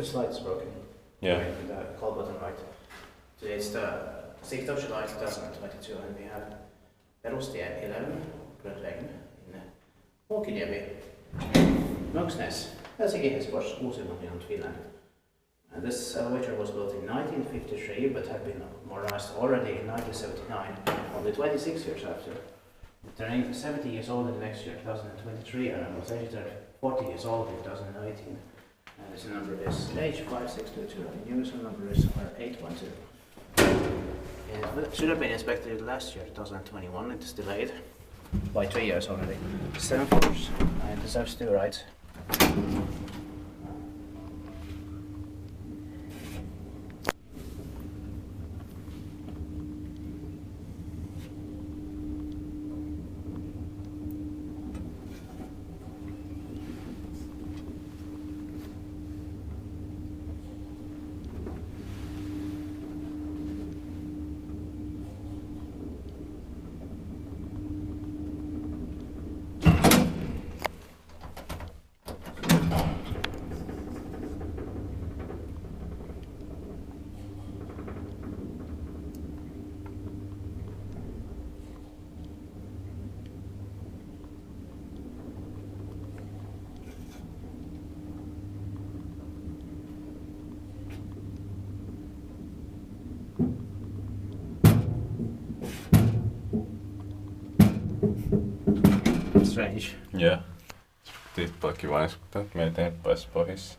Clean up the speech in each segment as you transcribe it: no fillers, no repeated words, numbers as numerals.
This light is broken. Yeah. Right, with the call button right. Today it's the 6th of July 2022 and we have Perustie 11, Grundvägen in Munkkiniemi, Munkkiniemi, Helsinki, Helsingfors, modernized, Finland. And this elevator was built in 1953 but had been modernized already in 1979, only 26 years after. Turning 70 years old in the next year, 2023, and I was actually 40 years old in 2019. And this number is H5622, and the universal number is 812. It should have been inspected last year, 2021, it is delayed by 3 years already. 7 floors, and it deserves 2 rides. Strange. Joo. Tippuakin vain, kun me eteenpäin pohjassa.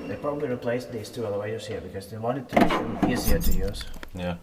They probably replaced these 2 elevators here because they wanted to make them easier to use. Joo.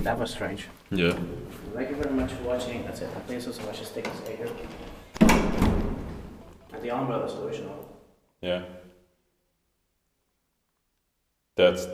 That was strange. Joo. Thank you very much for watching. That's it. Please also watch the stickers later. And the umbrella is original. Yeah. That's